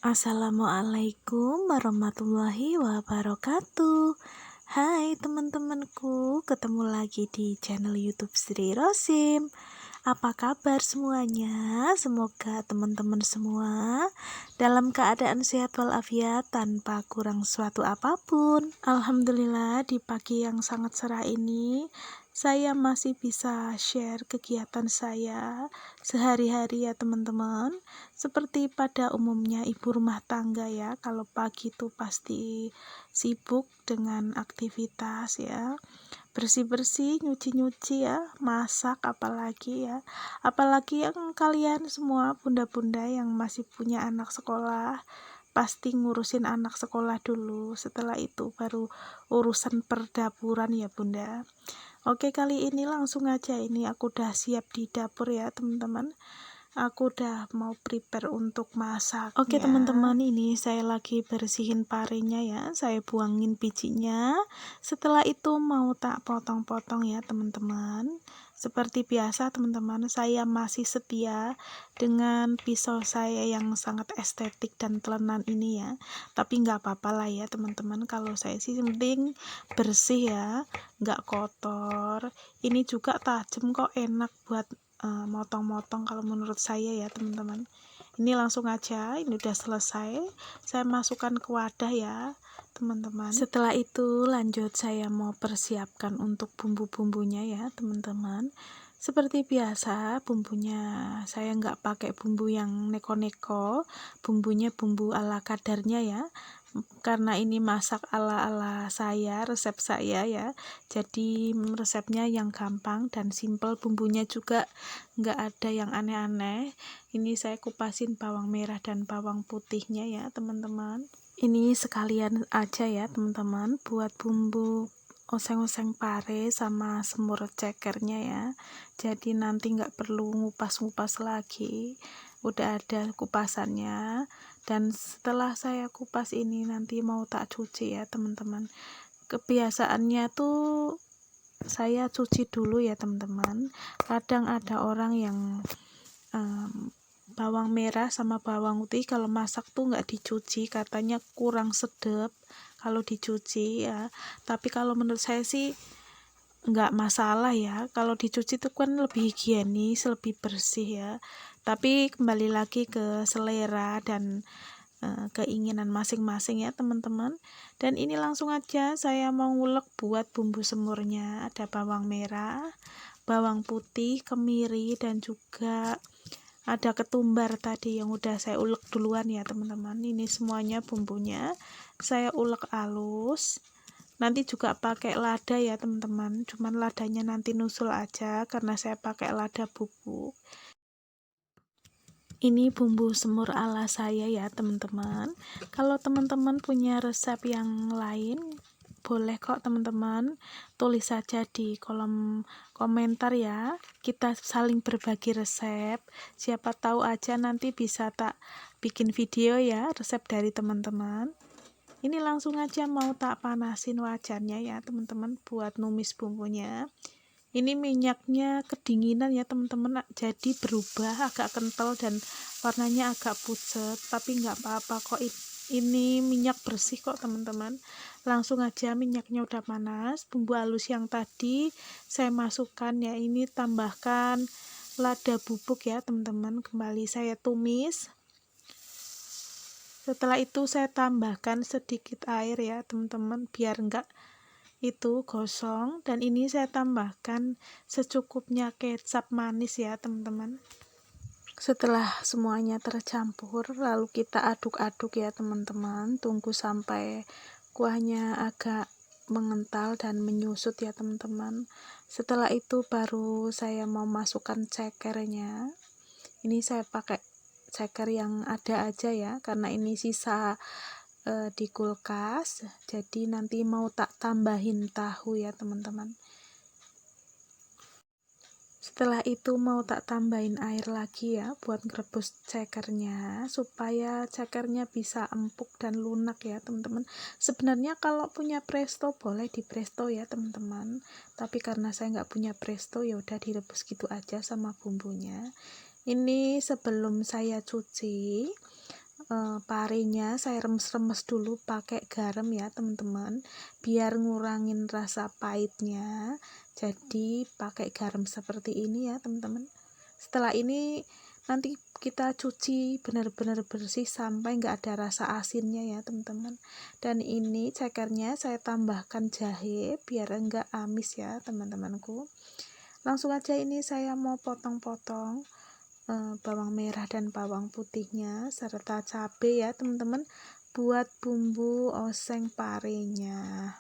Assalamualaikum warahmatullahi wabarakatuh. Hai teman-temanku, ketemu lagi di channel YouTube Sri Rosim. Apa kabar semuanya? Semoga teman-teman semua dalam keadaan sehat walafiat tanpa kurang suatu apapun. Alhamdulillah, di pagi yang sangat cerah ini saya masih bisa share kegiatan saya sehari-hari ya teman-teman. Seperti pada umumnya ibu rumah tangga ya, kalau pagi itu pasti sibuk dengan aktivitas ya, bersih-bersih, nyuci-nyuci ya, masak apalagi ya. Apalagi yang kalian semua bunda-bunda yang masih punya anak sekolah, pasti ngurusin anak sekolah dulu, setelah itu baru urusan perdapuran ya bunda. Oke, kali ini langsung aja, ini aku udah siap di dapur ya teman-teman. Aku udah mau prepare untuk masak. Oke teman-teman, ini saya lagi bersihin parenya ya, saya buangin bijinya. Setelah itu mau tak potong-potong ya teman-teman. Seperti biasa teman-teman, saya masih setia dengan pisau saya yang sangat estetik dan telenan ini ya. Tapi nggak apa-apa lah ya teman-teman, kalau saya sih yang penting bersih ya, nggak kotor. Ini juga tajam kok, enak buat motong-motong kalau menurut saya ya teman-teman. Ini langsung aja, ini udah selesai, saya masukkan ke wadah ya teman-teman. Setelah itu lanjut saya mau persiapkan untuk bumbu-bumbunya ya teman-teman. Seperti biasa bumbunya saya nggak pakai bumbu yang neko-neko, bumbunya bumbu ala kadarnya ya, karena ini masak ala-ala saya, resep saya ya, jadi resepnya yang gampang dan simple, bumbunya juga nggak ada yang aneh-aneh. Ini saya kupasin bawang merah dan bawang putihnya ya teman-teman. Ini sekalian aja ya teman-teman buat bumbu oseng-oseng pare sama semur cekernya ya, jadi nanti nggak perlu ngupas-ngupas lagi, udah ada kupasannya. Dan setelah saya kupas ini nanti mau tak cuci ya teman-teman. Kebiasaannya tuh saya cuci dulu ya teman-teman. Kadang ada orang yang bawang merah sama bawang putih kalau masak tuh nggak dicuci, katanya kurang sedap kalau dicuci ya. Tapi kalau menurut saya sih nggak masalah ya, kalau dicuci itu kan lebih higienis, lebih bersih ya. Tapi kembali lagi ke selera dan keinginan masing-masing ya teman-teman. Dan ini langsung aja saya mau ngulek buat bumbu semurnya. Ada bawang merah, bawang putih, kemiri, dan juga ada ketumbar tadi yang udah saya ulek duluan ya teman-teman. Ini semuanya bumbunya saya ulek halus. Nanti juga pakai lada ya teman-teman, cuman ladanya nanti nusul aja karena saya pakai lada bubuk. Ini bumbu semur ala saya ya teman-teman. Kalau teman-teman punya resep yang lain, boleh kok teman-teman tulis saja di kolom komentar ya, kita saling berbagi resep, siapa tahu aja nanti bisa tak bikin video ya resep dari teman-teman. Ini langsung aja mau tak panasin wajannya ya teman-teman buat numis bumbunya. Ini minyaknya kedinginan ya teman-teman, jadi berubah agak kental dan warnanya agak pucat, tapi nggak apa-apa kok, ini minyak bersih kok teman-teman. Langsung aja minyaknya udah panas, bumbu halus yang tadi saya masukkan ya, ini tambahkan lada bubuk ya teman-teman, kembali saya tumis. Setelah itu saya tambahkan sedikit air ya teman-teman biar enggak itu gosong, dan ini saya tambahkan secukupnya kecap manis ya teman-teman. Setelah semuanya tercampur lalu kita aduk-aduk ya teman-teman, tunggu sampai kuahnya agak mengental dan menyusut ya teman-teman. Setelah itu baru saya mau masukkan cekernya. Ini saya pakai ceker yang ada aja ya, karena ini sisa di kulkas, jadi nanti mau tak tambahin tahu ya teman-teman. Setelah itu mau tak tambahin air lagi ya buat ngerebus cekernya supaya cekernya bisa empuk dan lunak ya teman-teman. Sebenarnya kalau punya presto boleh di presto ya teman-teman, tapi karena saya nggak punya presto ya udah direbus gitu aja sama bumbunya. Ini sebelum saya cuci parenya saya remes-remes dulu pakai garam ya teman-teman, biar ngurangin rasa pahitnya. Jadi pakai garam seperti ini ya teman-teman. Setelah ini nanti kita cuci benar-benar bersih sampai nggak ada rasa asinnya ya teman-teman. Dan ini cekernya saya tambahkan jahe biar enggak amis ya teman-temanku. Langsung aja ini saya mau potong-potong bawang merah dan bawang putihnya serta cabai ya teman-teman, buat bumbu oseng parenya.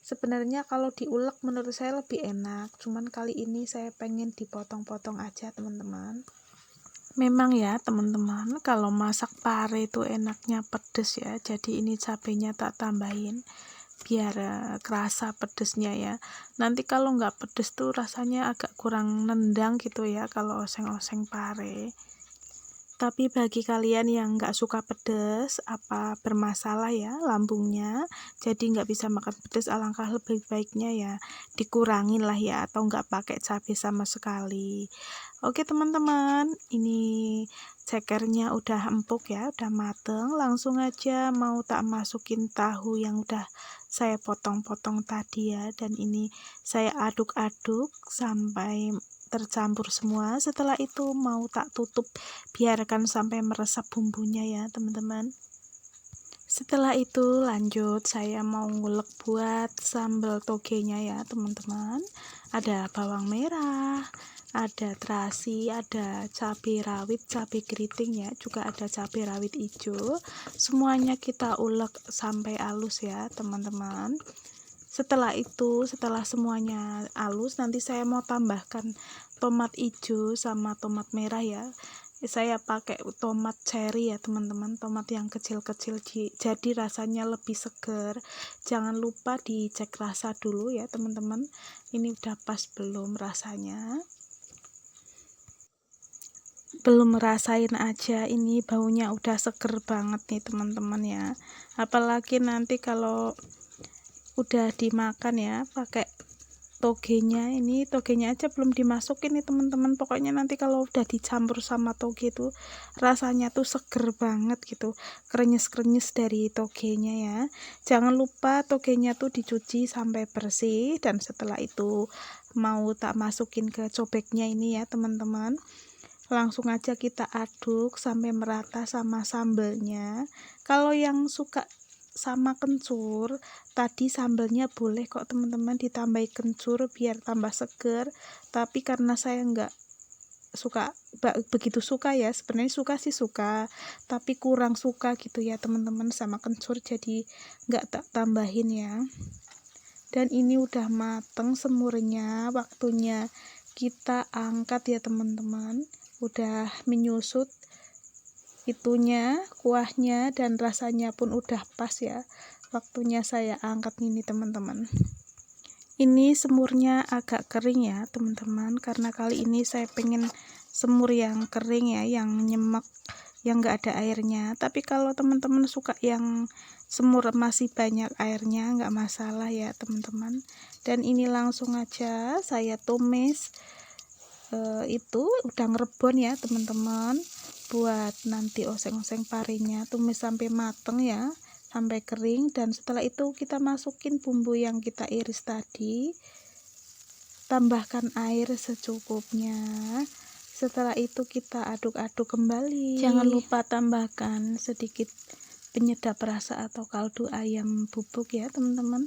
Sebenarnya kalau diulek menurut saya lebih enak, cuman kali ini saya pengen dipotong-potong aja teman-teman. Memang ya teman-teman, kalau masak pare itu enaknya pedes ya, jadi ini cabenya tak tambahin biar kerasa pedesnya ya. Nanti kalau nggak pedes tuh rasanya agak kurang nendang gitu ya kalau oseng-oseng pare. Tapi bagi kalian yang nggak suka pedes, apa bermasalah ya lambungnya, jadi nggak bisa makan pedes, alangkah lebih baiknya ya dikurangin lah ya, atau nggak pakai cabai sama sekali. Oke teman-teman, ini cekernya udah empuk ya, udah mateng. Langsung aja mau tak masukin tahu yang udah saya potong-potong tadi ya, dan ini saya aduk-aduk sampai tercampur semua. Setelah itu mau tak tutup, biarkan sampai meresap bumbunya ya teman-teman. Setelah itu lanjut saya mau ngulek buat sambal togenya ya teman-teman. Ada bawang merah, ada terasi, ada cabai rawit, cabai keriting ya, juga ada cabai rawit hijau. Semuanya kita ulek sampai halus ya teman-teman. Setelah itu, setelah semuanya halus, nanti saya mau tambahkan tomat hijau sama tomat merah ya. Saya pakai tomat cherry ya teman-teman, tomat yang kecil-kecil, jadi rasanya lebih seger. Jangan lupa dicek rasa dulu ya teman-teman, ini udah pas belum rasanya. Belum rasain aja, ini baunya udah seger banget nih teman-teman ya. Apalagi nanti kalau udah dimakan ya pakai togenya, ini togenya aja belum dimasukin nih teman-teman. Pokoknya nanti kalau udah dicampur sama toge itu rasanya tuh seger banget gitu, krenyes-krenyes dari togenya ya. Jangan lupa togenya tuh dicuci sampai bersih, dan setelah itu mau tak masukin ke cobeknya ini ya teman-teman. Langsung aja kita aduk sampai merata sama sambelnya. Kalau yang suka sama kencur, tadi sambelnya boleh kok teman-teman ditambahi kencur biar tambah seger. Tapi karena saya nggak suka begitu suka ya, sebenarnya suka sih suka, tapi kurang suka gitu ya teman-teman sama kencur, jadi nggak tak tambahin ya. Dan ini udah mateng semurnya, waktunya kita angkat ya teman-teman. Udah menyusut itunya, kuahnya, dan rasanya pun udah pas ya. Waktunya saya angkat ini teman-teman. Ini semurnya agak kering ya teman-teman, karena kali ini saya pengen semur yang kering ya, yang nyemek, yang enggak ada airnya. Tapi kalau teman-teman suka yang semur masih banyak airnya, enggak masalah ya teman-teman. Dan ini langsung aja saya tumis. Itu udah ngerebon ya teman-teman, buat nanti oseng-oseng parenya, tumis sampai mateng ya, sampai kering. Dan setelah itu kita masukin bumbu yang kita iris tadi, tambahkan air secukupnya. Setelah itu kita aduk-aduk kembali. Jangan lupa tambahkan sedikit penyedap rasa atau kaldu ayam bubuk ya teman-teman.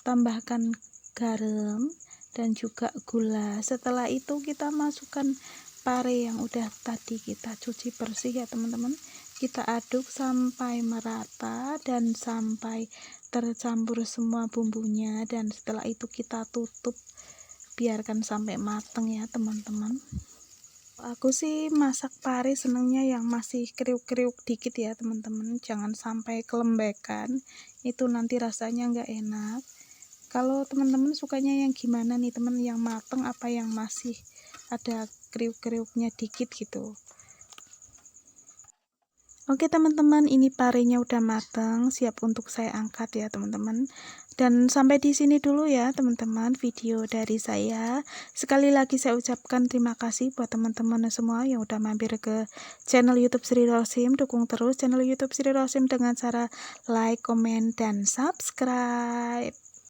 Tambahkan garam dan juga gula. Setelah itu kita masukkan pare yang udah tadi kita cuci bersih ya teman-teman. Kita aduk sampai merata dan sampai tercampur semua bumbunya, dan setelah itu kita tutup, biarkan sampai mateng ya teman-teman. Aku sih masak pare senengnya yang masih kriuk-kriuk dikit ya teman-teman, jangan sampai kelembekan, itu nanti rasanya nggak enak. Kalau teman-teman sukanya yang gimana nih teman, yang mateng apa yang masih ada kriuk-kriuknya dikit gitu? Oke teman-teman, ini parenya udah mateng, siap untuk saya angkat ya teman-teman. Dan sampai di sini dulu ya teman-teman video dari saya. Sekali lagi saya ucapkan terima kasih buat teman-teman semua yang udah mampir ke channel YouTube Sri Rosim. Dukung terus channel YouTube Sri Rosim dengan cara like, komen, dan subscribe.